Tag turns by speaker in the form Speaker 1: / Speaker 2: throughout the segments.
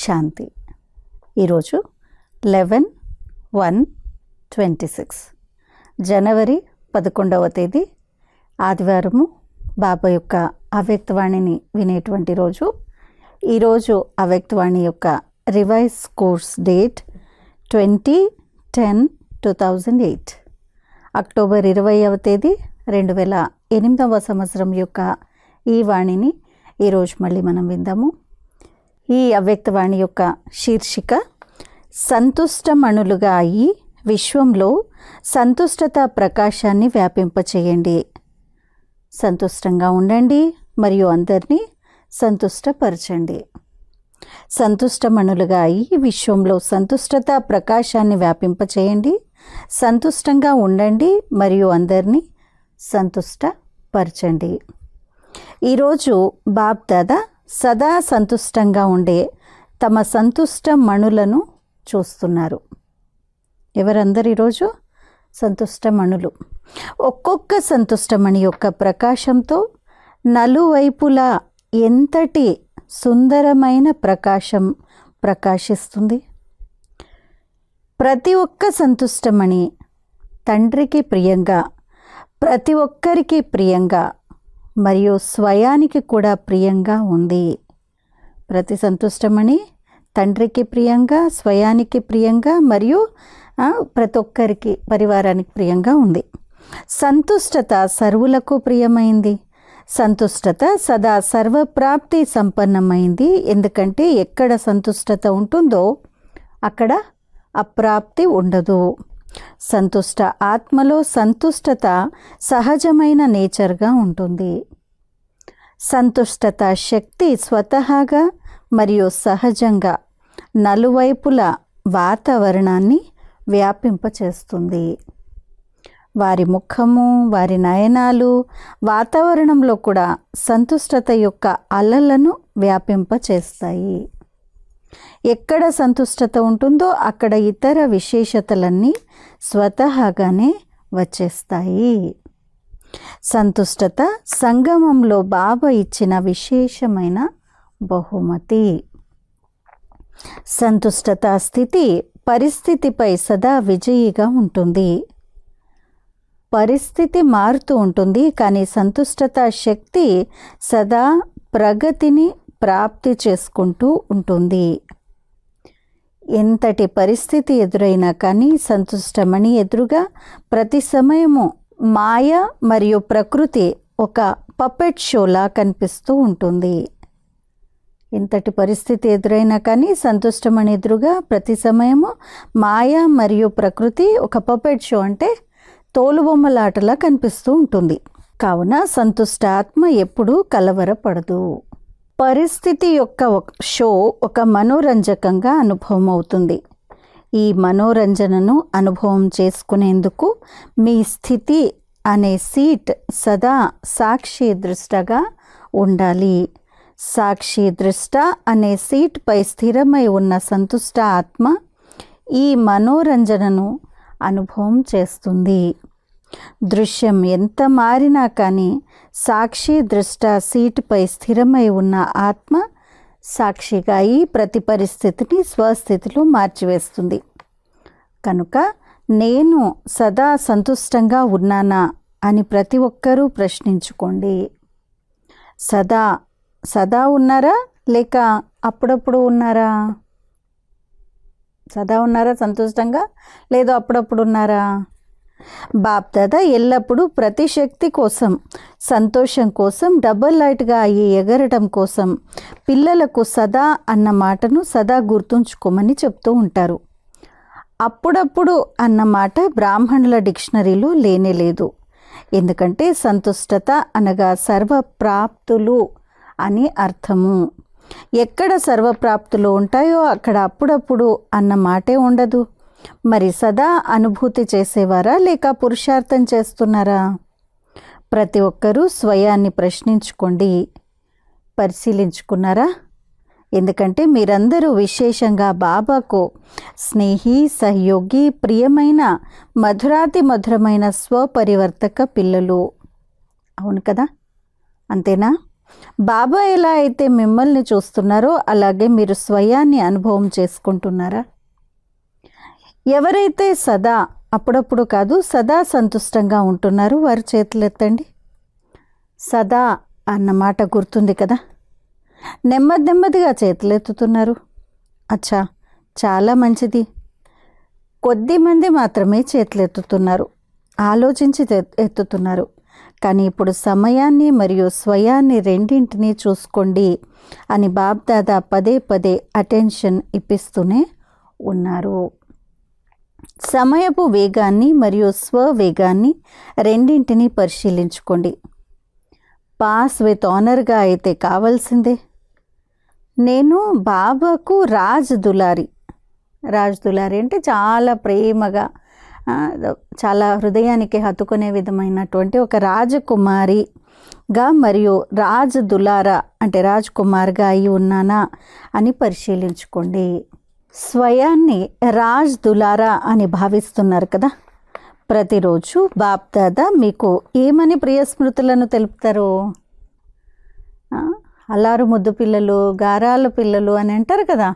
Speaker 1: శాంతి. ఈరోజు 11/1/26 జనవరి 11వ తేదీ ఆదివారము. బాబా యొక్క అవ్యక్తవాణిని వినేటువంటి రోజు. ఈరోజు అవ్యక్తవాణి యొక్క రివైజ్ కోర్స్ డేట్ 20/10/2008 అక్టోబర్ 20వ తేదీ 2008వ సంవత్సరం యొక్క ఈ వాణిని ఈరోజు మళ్ళీ మనం విందాము. ఈ అవ్యక్తవాణి యొక్క శీర్షిక సంతుష్టమణులుగా అయి విశ్వంలో సంతుష్టత ప్రకాశాన్ని వ్యాపింపచేయండి. సంతుష్టంగా ఉండండి మరియు అందరినీ సంతుష్టపరచండి. సంతుష్టమణులుగా అయి విశ్వంలో సంతుష్టత ప్రకాశాన్ని వ్యాపింపచేయండి. సంతుష్టంగా ఉండండి మరియు అందరినీ సంతుష్టపరచండి. ఈరోజు బాప్ దాదా సదా సంతుష్టంగా ఉండే తమ సంతుష్ట మణులను చూస్తున్నారు. ఎవరందరు ఈరోజు సంతుష్టమణులు? ఒక్కొక్క సంతుష్టమణి యొక్క ప్రకాశంతో నలువైపులా ఎంతటి సుందరమైన ప్రకాశం ప్రకాశిస్తుంది. ప్రతి ఒక్క సంతుష్టమణి తండ్రికి ప్రియంగా, ప్రతి ఒక్కరికి ప్రియంగా మరియు స్వయానికి కూడా ప్రియంగా ఉంది. ప్రతి సంతుష్టమణి తండ్రికి ప్రియంగా, స్వయానికి ప్రియంగా మరియు ప్రతి ఒక్కరికి పరివారానికి ప్రియంగా ఉంది. సంతుష్టత సర్వులకు ప్రియమైంది. సంతుష్టత సదా సర్వప్రాప్తి సంపన్నమైంది. ఎందుకంటే ఎక్కడ సంతుష్టత ఉంటుందో అక్కడ అప్రాప్తి ఉండదు. సంతుష్ట ఆత్మలో సంతుష్టత సహజమైన నేచర్గా ఉంటుంది. సంతుష్టత శక్తి స్వతహాగా మరియు సహజంగా నలువైపుల వాతావరణాన్ని వ్యాపింపచేస్తుంది. వారి ముఖము, వారి నయనాలు వాతావరణంలో కూడా సంతుష్టత యొక్క అలలను వ్యాపింపచేస్తాయి. ఎక్కడ సంతుష్టత ఉంటుందో అక్కడ ఇతర విశేషతలన్నీ స్వతహాగానే వచ్చేస్తాయి. సంతుష్టత సంగమంలో బాబా ఇచ్చిన విశేషమైన బహుమతి. సంతుష్టత స్థితి పరిస్థితిపై సదా విజయిగా ఉంటుంది. పరిస్థితి మారుతూ ఉంటుంది, కానీ సంతుష్టత శక్తి సదా ప్రగతిని ప్రాప్తి చేసుకుంటూ ఉంటుంది. ఎంతటి పరిస్థితి ఎదురైనా కానీ సంతుష్టమణి ఎదురుగా ప్రతి సమయము మాయ మరియు ప్రకృతి ఒక పపెట్ షోలా కనిపిస్తూ ఉంటుంది. ఎంతటి పరిస్థితి ఎదురైనా కానీ సంతుష్టమణి ఎదురుగా ప్రతి సమయము మాయ మరియు ప్రకృతి ఒక పపెట్ షో అంటే తోలుబొమ్మలాటలా కనిపిస్తూ ఉంటుంది. కావున సంతుష్ట ఆత్మ ఎప్పుడూ కలవరపడదు. పరిస్థితి యొక్క షో ఒక మనోరంజకంగా అనుభవం అవుతుంది. ఈ మనోరంజనను అనుభవం చేసుకునేందుకు మీ స్థితి అనే సీట్ సదా సాక్షి దృష్టగా ఉండాలి. సాక్షి దృష్ట అనే సీట్పై స్థిరమై ఉన్న సంతుష్ట ఆత్మ ఈ మనోరంజనను అనుభవం చేస్తుంది. దృశ్యం ఎంత మారినా కానీ సాక్షి దృష్ట సీటుపై స్థిరమై ఉన్న ఆత్మ సాక్షిగా ఈ ప్రతి పరిస్థితిని స్వస్థితిలో మార్చివేస్తుంది. కనుక నేను సదా సంతుష్టంగా ఉన్నానా అని ప్రతి ఒక్కరూ ప్రశ్నించుకోండి. సదా ఉన్నారా లేక అప్పుడప్పుడు ఉన్నారా? సదా ఉన్నారా సంతుష్టంగా, లేదో అప్పుడప్పుడు ఉన్నారా? బాప్ దాదా ఎల్లప్పుడూ ప్రతి శక్తి కోసం, సంతోషం కోసం, డబల్ లైట్గా అయ్యి ఎగరడం కోసం పిల్లలకు సదా అన్న మాటను సదా గుర్తుంచుకోమని చెప్తూ ఉంటారు. అప్పుడప్పుడు అన్న మాట బ్రాహ్మణుల డిక్షనరీలో లేనేలేదు. ఎందుకంటే సంతుష్టత అనగా సర్వప్రాప్తులు అని అర్థము. ఎక్కడ సర్వప్రాప్తులు ఉంటాయో అక్కడ అప్పుడప్పుడు అన్న మాటే ఉండదు. మరి సదా అనుభూతి చేసేవారా లేక పురుషార్థం చేస్తున్నారా? ప్రతి ఒక్కరూ స్వయాన్ని ప్రశ్నించుకోండి. పరిశీలించుకున్నారా? ఎందుకంటే మీరందరూ విశేషంగా బాబాకు స్నేహి, సహయోగి, ప్రియమైన, మధురాతి మధురమైన స్వపరివర్తక పిల్లలు. అవును కదా? అంతేనా? బాబా ఎలా అయితే మిమ్మల్ని చూస్తున్నారో అలాగే మీరు స్వయాన్ని అనుభవం చేసుకుంటున్నారా? ఎవరైతే సదా, అప్పుడప్పుడు కాదు సదా సంతుష్టంగా ఉంటున్నారో వారి చేతులు ఎత్తండి. సదా అన్న మాట గుర్తుంది కదా? నెమ్మదిగా చేతులు ఎత్తుతున్నారు. అచ్చా, చాలా మంచిది. కొద్దిమంది మాత్రమే చేతులు ఎత్తుతున్నారు, ఆలోచించి ఎత్తుతున్నారు. కానీ ఇప్పుడు సమయాన్ని మరియు స్వయాన్ని రెండింటినీ చూసుకోండి అని బాబ్దాదా పదే అటెన్షన్ ఇప్పిస్తూనే ఉన్నారు. సమయపు వేగాన్ని మరియు స్వవేగాన్ని రెండింటినీ పరిశీలించుకోండి. పాస్ విత్ ఆనర్గా అయితే కావాల్సిందే. నేను బాబాకు రాజ్ దులారి అంటే చాలా ప్రేమగా, చాలా హృదయానికి హత్తుకునే విధమైనటువంటి ఒక రాజకుమారిగా మరియు రాజ్ దులారా అంటే రాజ్కుమార్గా అయి ఉన్నానా అని పరిశీలించుకోండి. స్వయాన్ని రాజ్ దులారా అని భావిస్తున్నారు కదా? ప్రతిరోజు బాప్దాదా మీకు ఏమని ప్రియ స్మృతులను తెలుపుతారు? అల్లారు ముద్దు పిల్లలు, గారాల పిల్లలు అని అంటారు కదా.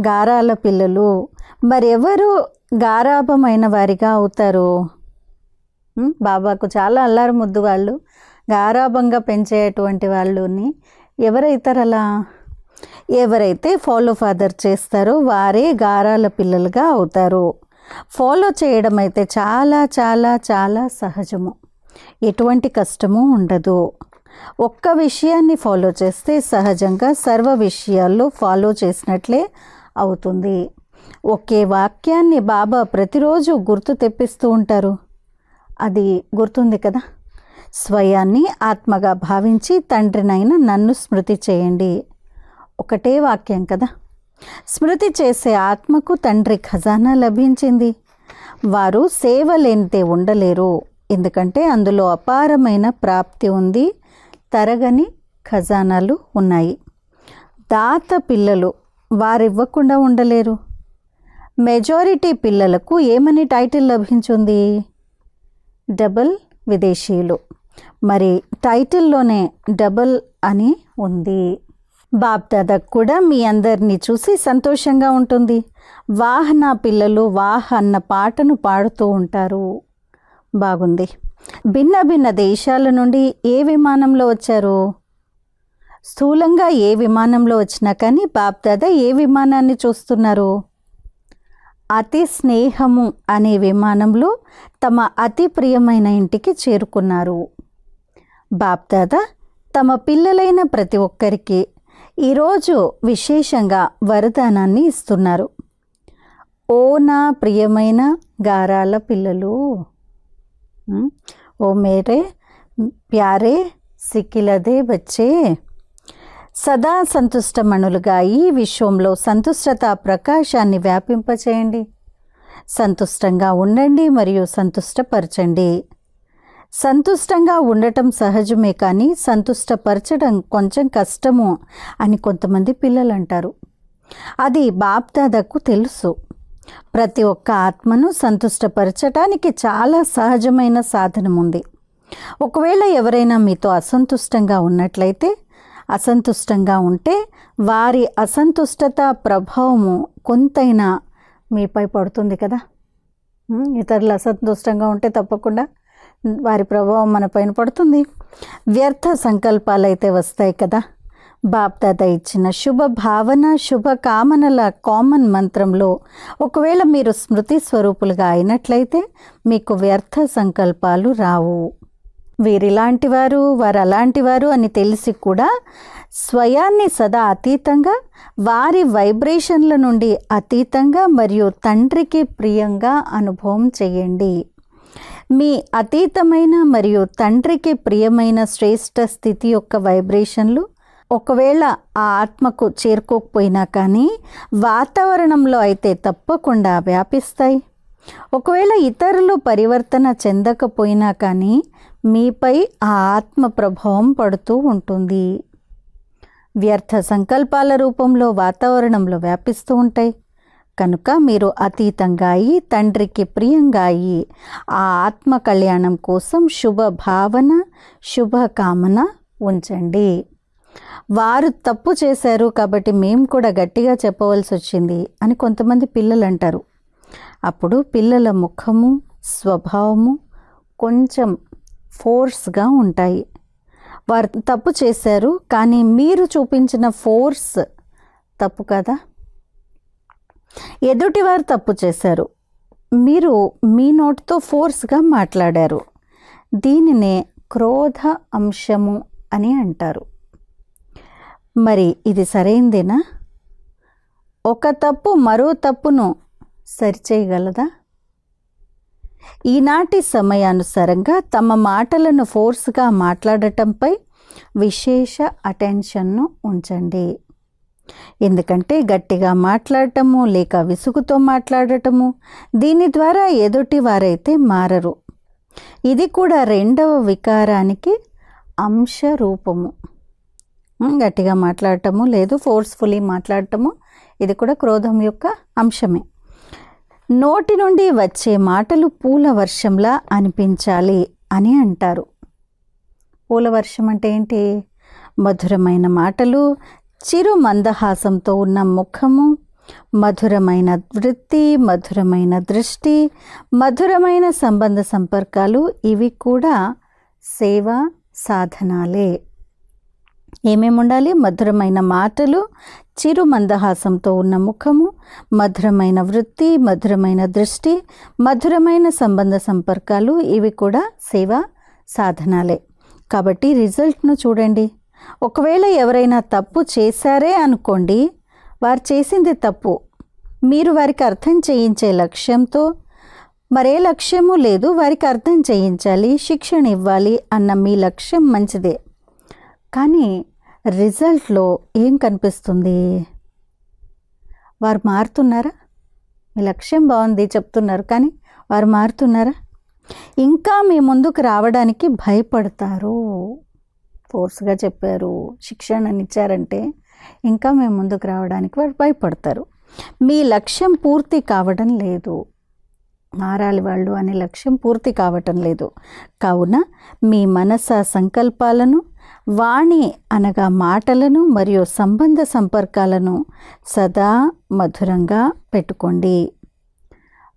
Speaker 1: గారాల పిల్లలు మరి ఎవరు గారాభమైన వారిగా అవుతారు? బాబాకు చాలా అల్లారు ముద్దు వాళ్ళు, గారాభంగా పెంచేటువంటి వాళ్ళని ఎవరైతారు అలా? ఎవరైతే ఫాలో ఫాదర్ చేస్తారో వారే గారాల పిల్లలుగా అవుతారు. ఫాలో చేయడం అయితే చాలా చాలా చాలా సహజము, ఎటువంటి కష్టము ఉండదు. ఒక్క విషయాన్ని ఫాలో చేస్తే సహజంగా సర్వ విషయాల్లో ఫాలో చేసినట్లే అవుతుంది. ఒకే వాక్యాన్ని బాబా ప్రతిరోజు గుర్తు తెప్పిస్తూ ఉంటారు. అది గుర్తుంది కదా? స్వయాన్ని ఆత్మగా భావించి తండ్రినైన నన్ను స్మృతి చేయండి. ఒకటే వాక్యం కదా. స్మృతి చేసే ఆత్మకు తండ్రి ఖజానా లభించింది. వారు సేవ లేనిదే ఉండలేరు, ఎందుకంటే అందులో అపారమైన ప్రాప్తి ఉంది, తరగని ఖజానాలు ఉన్నాయి. దాత పిల్లలు వారివ్వకుండా ఉండలేరు. మెజారిటీ పిల్లలకు ఏమని టైటిల్ లభించింది? డబల్ విదేశీయులు. మరి టైటిల్లోనే డబల్ అని ఉంది. బాప్దాదాకు కూడా మీ అందరినీ చూసి సంతోషంగా ఉంటుంది. వాహ్ నా పిల్లలు వాహ్ అన్న పాటను పాడుతూ ఉంటారు. బాగుంది. భిన్న భిన్న దేశాల నుండి ఏ విమానంలో వచ్చారు? స్థూలంగా ఏ విమానంలో వచ్చినా కానీ బాప్దాదా ఏ విమానాన్ని చూస్తున్నారు? అతి స్నేహము అనే విమానంలో తమ అతి ప్రియమైన ఇంటికి చేరుకున్నారు. బాప్దాదా తమ పిల్లలైన ప్రతి ఒక్కరికి ఈరోజు విశేషంగా వరదానాన్ని ఇస్తున్నారు. ఓ నా ప్రియమైన గారాల పిల్లలు, ఓ మేరే ప్యారే సిక్కిలదే బచ్చే, సదా సంతుష్టమణులుగా ఈ విశ్వంలో సంతుష్టత ప్రకాశాన్ని వ్యాపింపచేయండి. సంతుష్టంగా ఉండండి మరియు సంతుష్టపరచండి. సంతుష్టంగా ఉండటం సహజమే, కానీ సంతుష్టపరచడం కొంచెం కష్టము అని కొంతమంది పిల్లలు అంటారు. అది బాప్దాదాకు తెలుసు. ప్రతి ఒక్క ఆత్మను సంతుష్టపరచటానికి చాలా సహజమైన సాధనం ఉంది. ఒకవేళ ఎవరైనా మీతో అసంతుష్టంగా ఉన్నట్లయితే, అసంతుష్టంగా ఉంటే వారి అసంతుష్టత ప్రభావము కొంతైనా మీపై పడుతుంది కదా. ఇతరులు అసంతుష్టంగా ఉంటే తప్పకుండా వారి ప్రభావం మన పైన పడుతుంది. వ్యర్థ సంకల్పాలు అయితే వస్తాయి కదా. బాప్దాదా ఇచ్చిన శుభ భావన శుభ కామనల కామన్ మంత్రంలో ఒకవేళ మీరు స్మృతి స్వరూపులుగా అయినట్లయితే మీకు వ్యర్థ సంకల్పాలు రావు. వీరిలాంటి వారు వారు అలాంటి వారు అని తెలిసి కూడా స్వయాన్ని సదా అతీతంగా, వారి వైబ్రేషన్ల నుండి అతీతంగా మరియు తండ్రికి ప్రియంగా అనుభవం చేయండి. మీ అతీతమైన మరియు తండ్రికి ప్రియమైన శ్రేష్ఠ స్థితి యొక్క వైబ్రేషన్లు ఒకవేళ ఆ ఆత్మకు చేరుకోకపోయినా కానీ వాతావరణంలో అయితే తప్పకుండా వ్యాపిస్తాయి. ఒకవేళ ఇతరులు పరివర్తన చెందకపోయినా కానీ మీపై ఆ ఆత్మ ప్రభావం పడుతూ ఉంటుంది. వ్యర్థ సంకల్పాల రూపంలో వాతావరణంలో వ్యాపిస్తూ ఉంటాయి. కనుక మీరు అతీతంగా అయి తండ్రికి ప్రియంగా అయి ఆ ఆత్మ కళ్యాణం కోసం శుభ భావన శుభ కామన ఉంచండి. వారు తప్పు చేశారు కాబట్టి మేము కూడా గట్టిగా చెప్పవలసి వచ్చింది అని కొంతమంది పిల్లలు అంటారు. అప్పుడు పిల్లల ముఖము, స్వభావము కొంచెం ఫోర్స్గా ఉంటాయి. వారు తప్పు చేశారు కానీ మీరు చూపించిన ఫోర్స్ తప్పు కదా. ఎదుటివారు తప్పు చేశారు, మీరు మీ నోటితో ఫోర్స్గా మాట్లాడారు. దీనినే క్రోధ అంశము అని అంటారు. మరి ఇది సరైందేనా? ఒక తప్పు మరో తప్పును సరిచేయగలదా? ఈనాటి సమయానుసారంగా తమ మాటలను ఫోర్స్గా మాట్లాడటంపై విశేష అటెన్షన్ను ఉంచండి. ఎందుకంటే గట్టిగా మాట్లాడటము లేక విసుగుతో మాట్లాడటము, దీని ద్వారా ఎదుటి వారైతే మారరు. ఇది కూడా రెండవ వికారానికి అంశ రూపము. గట్టిగా మాట్లాడటము లేదు ఫోర్స్ఫుల్లీ మాట్లాడటము, ఇది కూడా క్రోధం యొక్క అంశమే. నోటి నుండి వచ్చే మాటలు పూల వర్షంలా అనిపించాలి అని అంటారు. పూల వర్షం అంటే ఏంటి? మధురమైన మాటలు, చిరు మందహాసంతో ఉన్న ముఖము, మధురమైన వృత్తి, మధురమైన దృష్టి, మధురమైన సంబంధ సంపర్కాలు, ఇవి కూడా సేవా సాధనాలే. ఏమేమి ఉండాలి? మధురమైన మాటలు, చిరు మందహాసంతో ఉన్న ముఖము, మధురమైన వృత్తి, మధురమైన దృష్టి, మధురమైన సంబంధ సంపర్కాలు, ఇవి కూడా సేవా సాధనాలే. కాబట్టి రిజల్ట్ను చూడండి. ఒకవేళ ఎవరైనా తప్పు చేశారే అనుకోండి, వారు చేసింది తప్పు, మీరు వారికి అర్థం చేయించే లక్ష్యంతో, మరే లక్ష్యము లేదు, వారికి అర్థం చేయించాలి, శిక్షణ ఇవ్వాలి అన్న మీ లక్ష్యం మంచిదే. కానీ రిజల్ట్లో ఏం కనిపిస్తుంది? వారు మారుతున్నారా? మీ లక్ష్యం బాగుంది చెప్తున్నారు, కానీ వారు మారుతున్నారా? ఇంకా మీ ముందుకు రావడానికి భయపడతారు. ఫోర్స్గా చెప్పారు, శిక్షణనిచ్చారంటే ఇంకా మేము ముందుకు రావడానికి వారు భయపడతారు. మీ లక్ష్యం పూర్తి కావడం లేదు, మారాలి వాళ్ళు అనే లక్ష్యం పూర్తి కావటం లేదు. కావున మీ మనస సంకల్పాలను, వాణి అనగా మాటలను మరియు సంబంధ సంపర్కాలను సదా మధురంగా పెట్టుకోండి.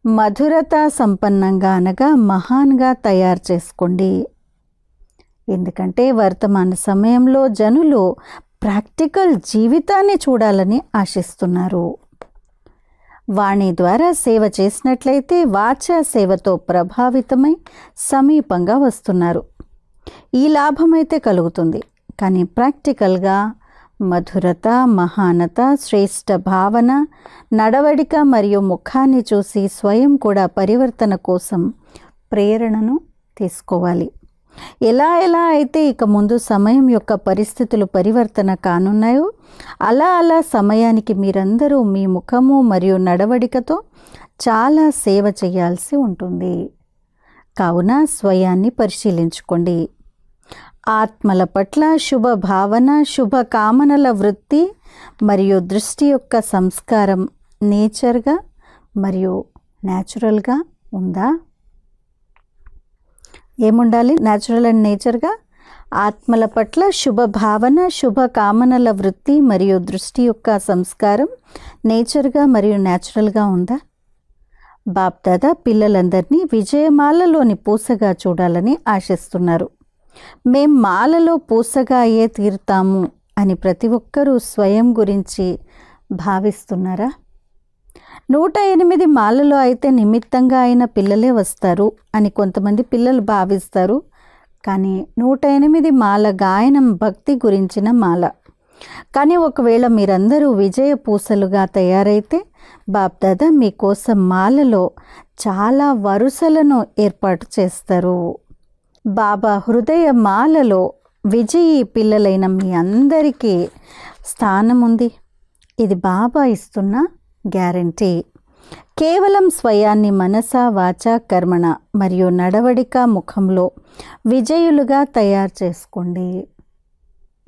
Speaker 1: మధురత సంపన్నంగా అనగా మహాన్గా తయారు చేసుకోండి. ఎందుకంటే వర్తమాన సమయంలో జనులు ప్రాక్టికల్ జీవితాన్ని చూడాలని ఆశిస్తున్నారు. వాణి ద్వారా సేవ చేసినట్లయితే వాచా సేవతో ప్రభావితమై సమీపంగా వస్తున్నారు. ఈ లాభమైతే కలుగుతుంది. కానీ ప్రాక్టికల్గా మధురత, మహానత, శ్రేష్ఠ భావన, నడవడిక మరియు ముఖాన్ని చూసి స్వయం కూడా పరివర్తన కోసం ప్రేరణను తీసుకోవాలి. ఎలా అయితే ఇక ముందు సమయం యొక్క పరిస్థితులు పరివర్తన కానున్నాయో అలా సమయానికి మీరందరూ మీ ముఖము మరియు నడవడికతో చాలా సేవ చేయాల్సి ఉంటుంది. కావున స్వయాన్ని పరిశీలించుకోండి. ఆత్మల పట్ల శుభ భావన, శుభ కామనల వృత్తి మరియు దృష్టి యొక్క సంస్కారం నేచర్గా మరియు న్యాచురల్గా ఉందా? ఏముండాలి? న్యాచురల్ అండ్ నేచర్గా. ఆత్మల పట్ల శుభ భావన, శుభ కామనల వృత్తి మరియు దృష్టి యొక్క సంస్కారం నేచర్గా మరియు న్యాచురల్గా ఉందా? బాప్దాదా పిల్లలందరినీ విజయమాలలోని పూసగా చూడాలని ఆశిస్తున్నారు. మేం మాలలో పూసగా అయ్యే తీరుతాము అని ప్రతి ఒక్కరూ స్వయం గురించి భావిస్తున్నారా? 108 మాలలో అయితే నిమిత్తంగా అయిన పిల్లలే వస్తారు అని కొంతమంది పిల్లలు భావిస్తారు. కానీ 108 మాల గాయనం భక్తి గురించిన మాల. కానీ ఒకవేళ మీరందరూ విజయ పూసలుగా తయారైతే బాప్దాదా మీకోసం మాలలో చాలా వరుసలను ఏర్పాటు చేస్తారు. బాబా హృదయ మాలలో విజయీ పిల్లలైన మీ అందరికీ స్థానం ఉంది. ఇది బాబా ఇస్తున్న గ్యారంటీ. కేవలం స్వయాన్ని మనస, వాచ, కర్మణ మరియు నడవడిక ముఖంలో విజయులుగా తయారు చేసుకోండి.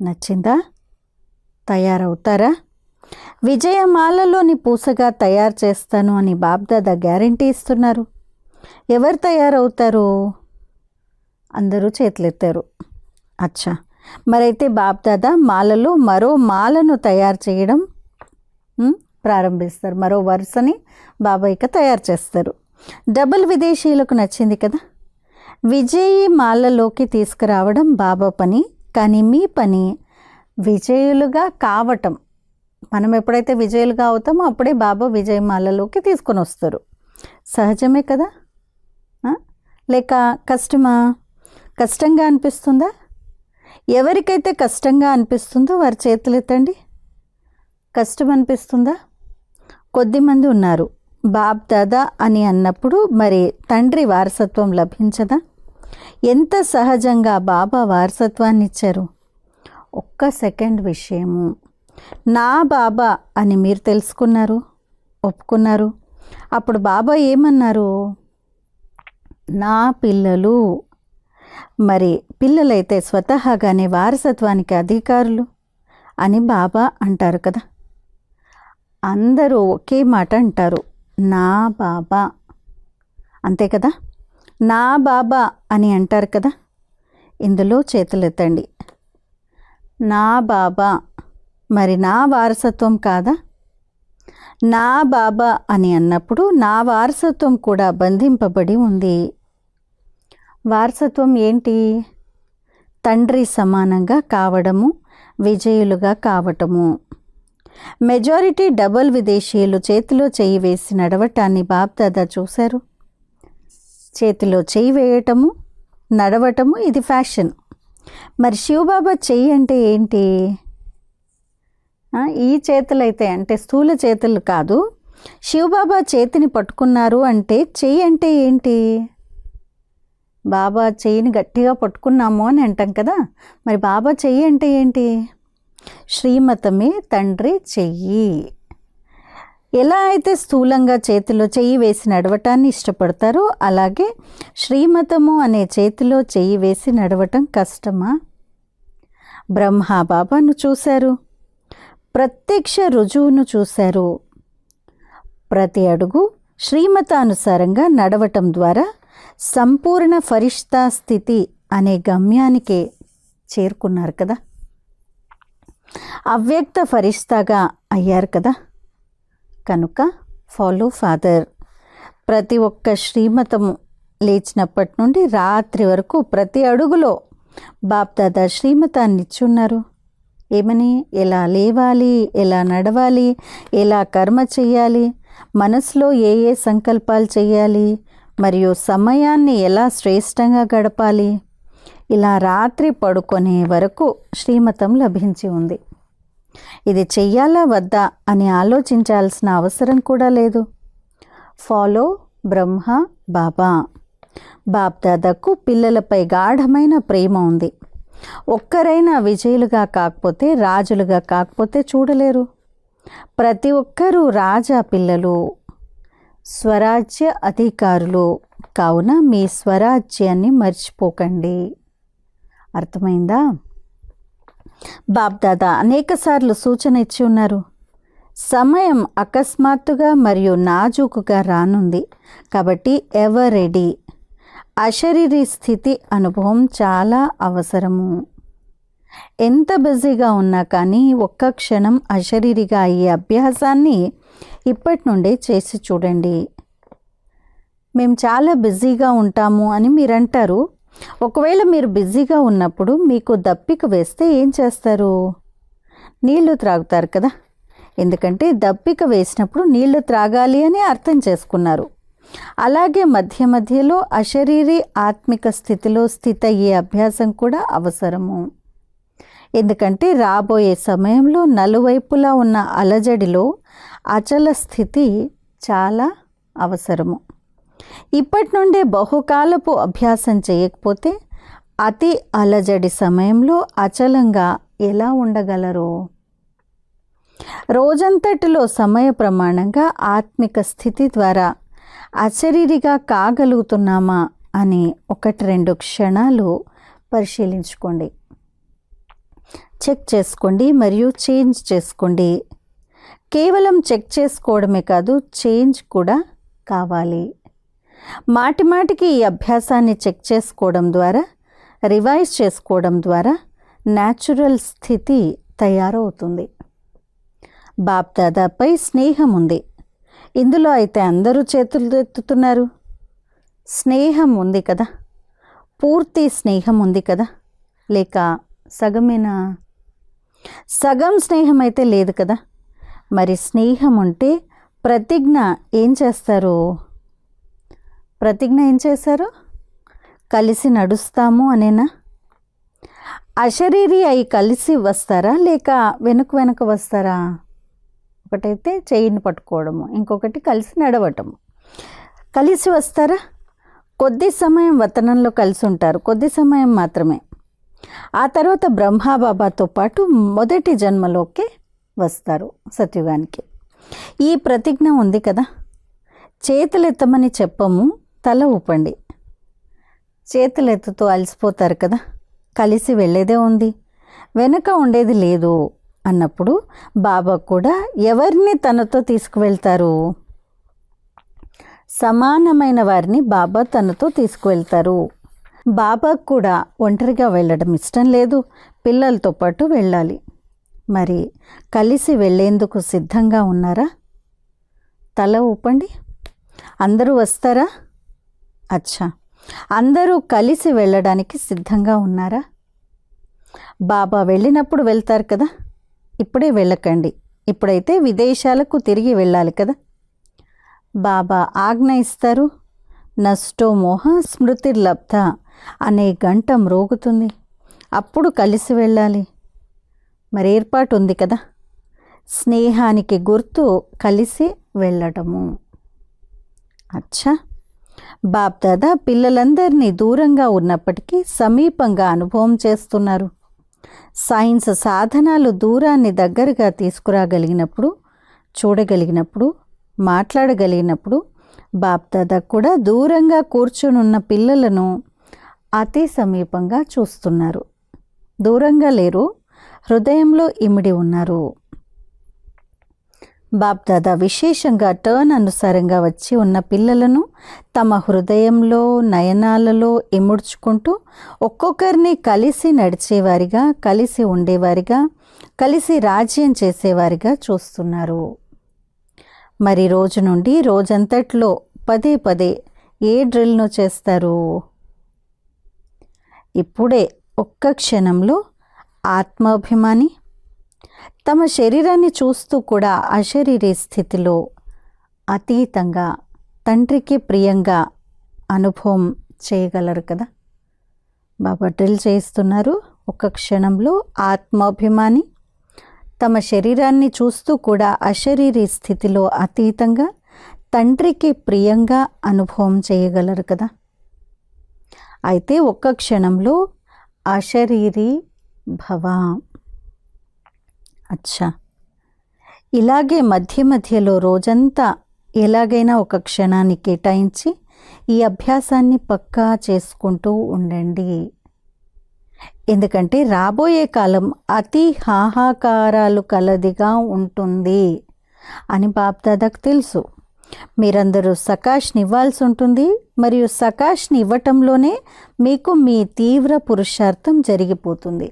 Speaker 1: నచ్చిందా? తయారవుతారా? విజయమాలలోని పూసగా తయారు చేస్తాను అని బాబ్దాదా గ్యారంటీ ఇస్తున్నారు. ఎవరు తయారవుతారు? అందరూ చేతులెత్తారు. అచ్చా, మరైతే బాప్దాదా మాలలో మరో మాలను తయారు చేయడం ప్రారంభిస్తారు. మరో వరుసని బాబా ఇక తయారు చేస్తారు. డబుల్ విదేశీయులకు నచ్చింది కదా. విజయీ మాలలోకి తీసుకురావడం బాబా పని, కానీ మీ పని విజయులుగా కావటం. మనం ఎప్పుడైతే విజయులుగా అవుతామో అప్పుడే బాబా విజయమాలలోకి తీసుకొని వస్తారు. సహజమే కదా. లేక కష్టమా? కష్టంగా అనిపిస్తుందా? ఎవరికైతే కష్టంగా అనిపిస్తుందో వారి చేతులు ఎత్తండి. కష్టం అనిపిస్తుందా? కొద్దిమంది ఉన్నారు. బాప్ దాదా అని అన్నప్పుడు మరి తండ్రి వారసత్వం లభించదా? ఎంత సహజంగా బాబా వారసత్వాన్ని ఇచ్చారు. ఒక్క సెకండ్ విషయము, నా బాబా అని మీరు తెలుసుకున్నారు, ఒప్పుకున్నారు. అప్పుడు బాబా ఏమన్నారు? నా పిల్లలు. మరి పిల్లలైతే స్వతహాగానే వారసత్వానికి అధికారులు అని బాబా అంటారు కదా. అందరూ ఒకే మాట అంటారు, నా బాబా. అంతే కదా, నా బాబా అని అంటారు కదా. ఇందులో చేతులెత్తండి. నా బాబా మరి నా వారసత్వం కాదా? నా బాబా అని అన్నప్పుడు నా వారసత్వం కూడా బంధింపబడి ఉంది. వారసత్వం ఏంటి? తండ్రి సమానంగా కావడము, విజయులుగా కావటము. మెజారిటీ డబుల్ విదేశీయులు చేతిలో చెయ్యి వేసి నడవటాన్ని బాప్దాదా చూశారు. చేతిలో చెయ్యి వేయటము, నడవటము ఇది ఫ్యాషన్. మరి శివబాబా చెయ్యి అంటే ఏంటి? ఈ చేతులైతే అంటే స్థూల చేతులు కాదు. శివబాబా చేతిని పట్టుకున్నారు అంటే చెయ్యి అంటే ఏంటి? బాబా చెయ్యిని గట్టిగా పట్టుకున్నాము అని అంటాం కదా. మరి బాబా చెయ్యి అంటే ఏంటి? శ్రీమతమే తండ్రి చెయ్యి. ఎలా అయితే స్థూలంగా చేతిలో చెయ్యి వేసి నడవటాన్ని ఇష్టపడతారో అలాగే శ్రీమతము అనే చేతిలో చెయ్యి వేసి నడవటం కష్టమా? బ్రహ్మ బాబాను చూశారు, ప్రత్యక్ష రుజువును చూశారు. ప్రతి అడుగు శ్రీమతానుసారంగా నడవటం ద్వారా సంపూర్ణ ఫరిష్తా స్థితి అనే గమ్యానికే చేరుకున్నారు కదా. అవ్యక్త ఫరిష్తాగా అయ్యారు కదా. కనుక ఫాలో ఫాదర్. ప్రతి ఒక్క శ్రీమతము లేచినప్పటి నుండి రాత్రి వరకు ప్రతి అడుగులో బాప్దాదా శ్రీమతాన్ని ఇచ్చున్నారు. ఏమని? ఎలా లేవాలి, ఎలా నడవాలి, ఎలా కర్మ చెయ్యాలి, మనసులో ఏ ఏ సంకల్పాలు చెయ్యాలి, మరియు సమయాన్ని ఎలా శ్రేష్టంగా గడపాలి. ఇలా రాత్రి పడుకునే వరకు శ్రీమతం లభించి ఉంది. ఇది చెయ్యాలా వద్దా అని ఆలోచించాల్సిన అవసరం కూడా లేదు. ఫాలో బ్రహ్మ బాబా. బాప్దాదాకు పిల్లలపై గాఢమైన ప్రేమ ఉంది. ఒక్కరైనా విజయులుగా కాకపోతే, రాజులుగా కాకపోతే చూడలేరు. ప్రతి ఒక్కరూ రాజా పిల్లలు, స్వరాజ్య అధికారులు. కావున మీ స్వరాజ్యాన్ని మర్చిపోకండి. అర్థమైందా? బాప్దాదా అనేకసార్లు సూచన ఇచ్చి ఉన్నారు. సమయం అకస్మాత్తుగా మరియు నాజూకుగా రానుంది. కాబట్టి ఎవర్ రెడీ. అశరీరీ స్థితి అనుభవం చాలా అవసరము. ఎంత బిజీగా ఉన్నా కానీ ఒక్క క్షణం అశరీరిగా అయ్యే అభ్యాసాన్ని ఇప్పటి నుండే చేసి చూడండి. మేము చాలా బిజీగా ఉంటాము అని మీరు అంటారు. ఒకవేళ మీరు బిజీగా ఉన్నప్పుడు మీకు దప్పిక వేస్తే ఏం చేస్తారు? నీళ్లు త్రాగుతారు కదా. ఎందుకంటే దప్పిక వేసినప్పుడు నీళ్లు త్రాగాలి అని అర్థం చేసుకున్నారు. అలాగే మధ్య మధ్యలో అశరీరీ ఆత్మిక స్థితిలో స్థితి అయ్యే అభ్యాసం కూడా అవసరము. ఎందుకంటే రాబోయే సమయంలో నలువైపులా ఉన్న అలజడిలో అచల స్థితి చాలా అవసరము. ఇప్పటి నుండే బహుకాలపు అభ్యాసం చేయకపోతే అతి అలజడి సమయంలో అచలంగా ఎలా ఉండగలరు? రోజంతటిలో సమయ ప్రమాణంగా ఆత్మిక స్థితి ద్వారా అశరీరిగా కాగలుగుతున్నామా అని 1-2 క్షణాలు పరిశీలించుకోండి. చెక్ చేసుకోండి మరియు చేంజ్ చేసుకోండి. కేవలం చెక్ చేసుకోవడమే కాదు, చేంజ్ కూడా కావాలి. మాటిమాటికి ఈ అభ్యాసాన్ని చెక్ చేసుకోవడం ద్వారా, రివైజ్ చేసుకోవడం ద్వారా న్యాచురల్ స్థితి తయారవుతుంది. బాప్ దాదాపై స్నేహం ఉంది. ఇందులో అయితే అందరూ చేతులు ఎత్తుతున్నారు. స్నేహం ఉంది కదా, పూర్తి స్నేహం ఉంది కదా, లేక సగమేనా? సగం స్నేహం అయితే లేదు కదా. మరి స్నేహం ఉంటే ప్రతిజ్ఞ ఏం చేస్తారు? ప్రతిజ్ఞ ఏం చేశారు? కలిసి నడుస్తాము అనేనా? అశరీరి అయి కలిసి వస్తారా, లేక వెనుక వస్తారా? ఒకటైతే చెయ్యిని పట్టుకోవడము, ఇంకొకటి కలిసి నడవటము. కలిసి వస్తారా? కొద్ది సమయం వతనంలో కలిసి ఉంటారు, కొద్ది సమయం మాత్రమే. ఆ తర్వాత బ్రహ్మాబాబాతో పాటు మొదటి జన్మలోకి వస్తారు, సత్యుగానికి. ఈ ప్రతిజ్ఞ ఉంది కదా. చేతులెత్తమని చెప్పము, తల ఊపండి. చేతులెత్తుతూ అలసిపోతారు కదా, కలిసి వెళ్ళేదే ఉంది, వెనక ఉండేది లేదు అన్నప్పుడు బాబా కూడా ఎవరిని తనతో తీసుకువెళ్తారు? సమానమైన వారిని బాబా తనతో తీసుకువెళ్తారు. బాబాకు కూడా ఒంటరిగా వెళ్ళడం ఇష్టం లేదు, పిల్లలతో పాటు వెళ్ళాలి. మరి కలిసి వెళ్ళేందుకు సిద్ధంగా ఉన్నారా? తల ఊపండి. అందరూ వస్తారా? అచ్చా, అందరూ కలిసి వెళ్ళడానికి సిద్ధంగా ఉన్నారా? బాబా వెళ్ళినప్పుడు వెళ్తారు కదా, ఇప్పుడే వెళ్ళకండి. ఇప్పుడైతే విదేశాలకు తిరిగి వెళ్ళాలి కదా. బాబా ఆజ్ఞ ఇస్తారు. నష్టో మోహ స్మృతిర్లబ్ధ అనే గంట మ్రోగుతుంది, అప్పుడు కలిసి వెళ్ళాలి. మరి ఏర్పాటు ఉంది కదా. స్నేహానికి గుర్తు కలిసి వెళ్ళటము. అచ్చా, బాప్ దాదా పిల్లలందరినీ దూరంగా ఉన్నప్పటికీ సమీపంగా అనుభవం చేస్తున్నారు. సైన్స్ సాధనాలు దూరాన్ని దగ్గరగా తీసుకురాగలిగినప్పుడు, చూడగలిగినప్పుడు, మాట్లాడగలిగినప్పుడు బాప్ దాదా కూడా దూరంగా కూర్చునున్న పిల్లలను అతి సమీపంగా చూస్తున్నారు. దూరంగా లేరు, హృదయంలో ఇమిడి ఉన్నారు. బాప్ దాదా విశేషంగా టర్న్ అనుసారంగా వచ్చి ఉన్న పిల్లలను తమ హృదయంలో, నయనాలలో ఇముడ్చుకుంటూ ఒక్కొక్కరిని కలిసి నడిచేవారిగా, కలిసి ఉండేవారిగా, కలిసి రాజ్యం చేసేవారిగా చూస్తున్నారు. మరి రోజు నుండి రోజంతట్లో పదే పదే ఏ డ్రిల్ను చేస్తారు? ఇప్పుడే ఒక్క క్షణంలో ఆత్మాభిమాని తమ శరీరాన్ని చూస్తూ కూడా అశరీరీ స్థితిలో అతీతంగా తండ్రికి ప్రియంగా అనుభవం చేయగలరు కదా. బాబా డ్రిల్ చేస్తున్నారు. ఒక్క క్షణంలో ఆత్మాభిమాని తమ శరీరాన్ని చూస్తూ కూడా అశరీరీ స్థితిలో అతీతంగా తండ్రికి ప్రియంగా అనుభవం చేయగలరు కదా. అయితే ఒక్క క్షణంలో అశరీరీ భవ. అచ్చా, ఇలాగే మధ్య మధ్యలో రోజంతా ఎలాగైనా ఒక క్షణాన్ని కేటాయించి ఈ అభ్యాసాన్ని పక్కా చేసుకుంటూ ఉండండి. ఎందుకంటే రాబోయే కాలం అతి హాహాకారాలు కలదిగా ఉంటుంది అని బాప్ దాదాకు తెలుసు. మీరందరూ సకాష్ని ఇవ్వాల్సి ఉంటుంది, మరియు సకాష్ని ఇవ్వటంలోనే మీకు మీ తీవ్ర పురుషార్థం జరిగిపోతుంది.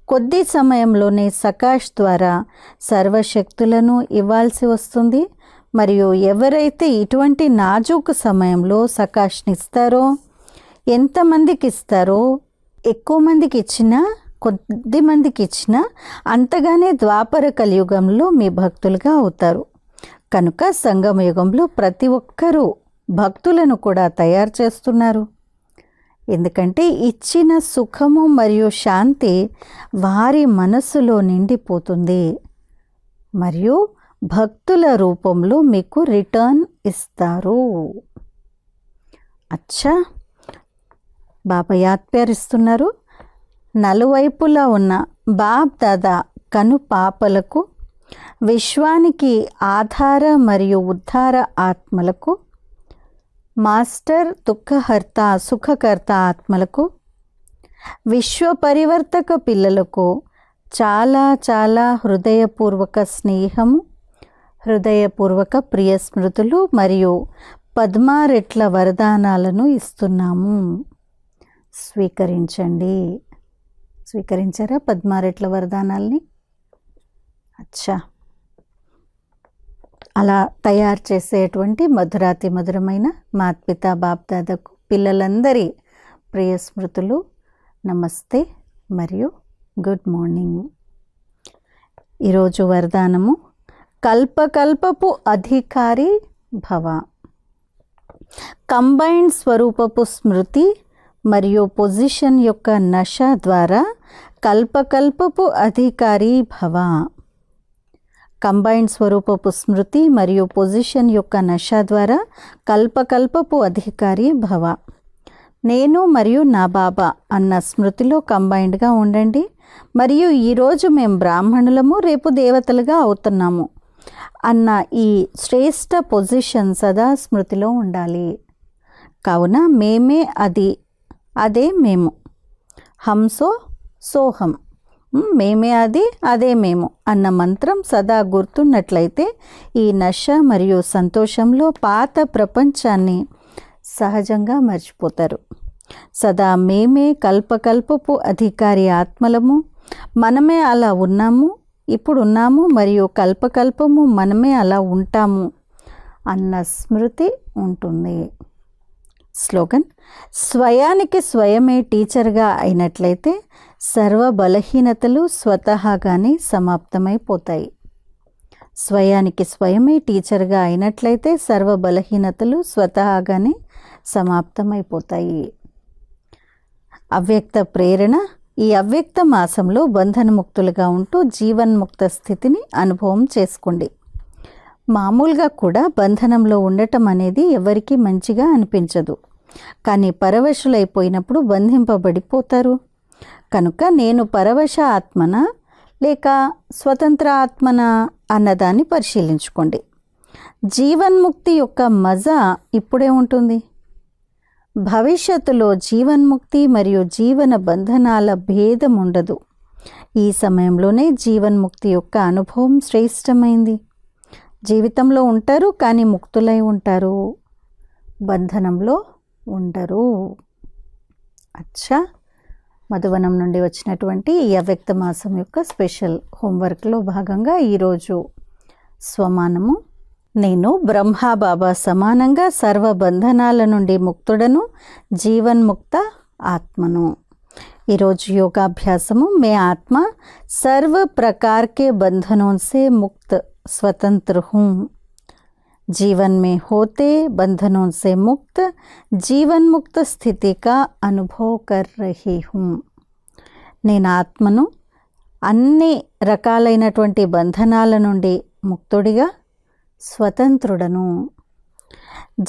Speaker 1: కొద్ది సమయంలోనే సకాష్ ద్వారా సర్వశక్తులను ఇవ్వాల్సి వస్తుంది. మరియు ఎవరైతే ఇటువంటి నాజూకు సమయంలో సకాష్ని ఇస్తారో, ఎంతమందికి ఇస్తారో, ఎక్కువ మందికి ఇచ్చినా, కొద్ది మందికి ఇచ్చినా అంతగానే ద్వాపర కలియుగంలో మీ భక్తులుగా అవుతారు. కనుక సంగమ యుగంలో ప్రతి ఒక్కరూ భక్తులను కూడా తయారు చేస్తున్నారు. ఎందుకంటే ఇచ్చిన సుఖము మరియు శాంతి వారి మనస్సులో నిండిపోతుంది, మరియు భక్తుల రూపంలో మీకు రిటర్న్ ఇస్తారు. అచ్చా, బాబా యాత్ప్యారిస్తున్నారు. నలువైపులా ఉన్న బాప్ దాదా కను పాపలకు, విశ్వానికి ఆధార మరియు ఉద్ధార ఆత్మలకు, మాస్టర్ దుఃఖహర్త సుఖకర్త ఆత్మలకు, విశ్వ పరివర్తక పిల్లలకు చాలా చాలా హృదయపూర్వక స్నేహము, హృదయపూర్వక ప్రియ స్మృతులు మరియు పద్మారెట్ల వరదానాలను ఇస్తున్నాము. స్వీకరించండి, స్వీకరించారా పద్మారెట్ల వరదానాల్ని? అచ్చా, అలా తయారు చేసేటువంటి మధురాతి మధురమైన మాత్పిత బాప్దాదాకు పిల్లలందరి ప్రియ స్మృతులు, నమస్తే మరియు గుడ్ మార్నింగ్. ఈరోజు వరదానము కల్పకల్పపు అధికారి భవ. కంబైన్డ్ స్వరూపపు స్మృతి మరియు పొజిషన్ యొక్క నశ ద్వారా కల్పకల్పపు అధికారి భవ. కంబైన్డ్ స్వరూపపు స్మృతి మరియు పొజిషన్ యొక్క నశ ద్వారా కల్పకల్పపు అధికారి భవ. నేను మరియు నా బాబా అన్న స్మృతిలో కంబైన్డ్గా ఉండండి. మరియు ఈరోజు మేము బ్రాహ్మణులము, రేపు దేవతలుగా అవుతున్నాము అన్న ఈ శ్రేష్ఠ పొజిషన్ సదా స్మృతిలో ఉండాలి. కావున మేమే అది, అదే మేము. హంసో సోహం, మేమే అది, అదే మేము అన్న మంత్రం సదా గుర్తున్నట్లయితే ఈ నశ మరియు సంతోషంలో పాత ప్రపంచాన్ని సహజంగా మర్చిపోతారు. సదా మేమే కల్పకల్పపు అధికారి ఆత్మలము, మనమే అలా ఉన్నాము, ఇప్పుడు ఉన్నాము మరియు కల్పకల్పము మనమే అలా ఉంటాము అన్న స్మృతి ఉంటుంది. స్లోగన్: స్వయానికి స్వయమే టీచర్గా అయినట్లయితే సర్వ బలహీనతలు స్వతహాగానే సమాప్తమైపోతాయి. స్వయానికి స్వయమే టీచర్గా అయినట్లయితే సర్వ బలహీనతలు స్వతహాగానే సమాప్తమైపోతాయి. అవ్యక్త ప్రేరణ: ఈ అవ్యక్త మాసంలో బంధనముక్తులుగా ఉంటూ జీవన్ముక్త స్థితిని అనుభవం చేసుకోండి. మామూలుగా కూడా బంధనంలో ఉండటం అనేది ఎవరికీ మంచిగా అనిపించదు, కానీ పరవశులైపోయినప్పుడు బంధింపబడిపోతారు. కనుక నేను పరవశ ఆత్మనా లేక స్వతంత్ర ఆత్మనా అన్నదాన్ని పరిశీలించుకోండి. జీవన్ముక్తి యొక్క మజా ఇప్పుడే ఉంటుంది. భవిష్యత్తులో జీవన్ముక్తి మరియు జీవన బంధనాల భేదం ఉండదు. ఈ సమయంలోనే జీవన్ముక్తి యొక్క అనుభవం శ్రేష్టమైంది. జీవితంలో ఉంటారు కానీ ముక్తులై ఉంటారు, బంధనంలో ఉండరు. అచ్చా, మధువనం నుండి వచ్చినటువంటి ఈ అవ్యక్త మాసం యొక్క స్పెషల్ హోంవర్క్లో భాగంగా ఈరోజు స్వమానము: నేను బ్రహ్మబాబా సమానంగా సర్వ బంధనాల నుండి ముక్తుడను, జీవన్ముక్త ఆత్మను. ఈరోజు యోగాభ్యాసము: మే ఆత్మ సర్వ ప్రकार के बंधनों से मुक्त स्वतंत्र हूँ. जीवन में होते बंधनों से मुक्त जीवन मुक्त स्थिति का अनुभव कर रही हूँ. నేను ఆత్మను, అన్ని రకాలైనటువంటి బంధనాల నుండి ముక్తుడిగా, స్వతంత్రుడను.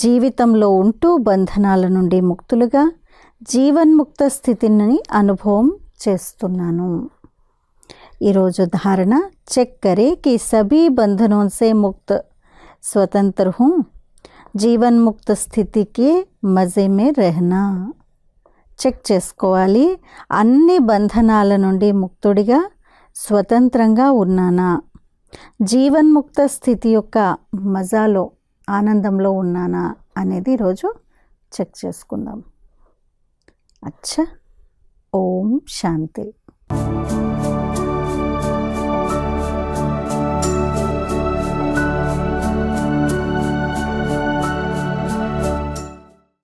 Speaker 1: జీవితంలో ఉంటూ బంధనాల నుండి ముక్తులుగా జీవన్ముక్త స్థితిని అనుభవం చేస్తున్నాను. ఈరోజు ధారణ: చెక్ కరే కి సభీ బంధనోं से मुक्त स्वतंत्र हूँ, జీవన్ ముక్త స్థితికి మజే మే రెహనా. చెక్ చేసుకోవాలి, అన్ని బంధనాల నుండి ముక్తుడిగా స్వతంత్రంగా ఉన్నానా, జీవన్ముక్త స్థితి యొక్క మజాలో, ఆనందంలో ఉన్నానా అనేది ఈరోజు చెక్ చేసుకుందాం. అచ్చా, ఓం శాంతి.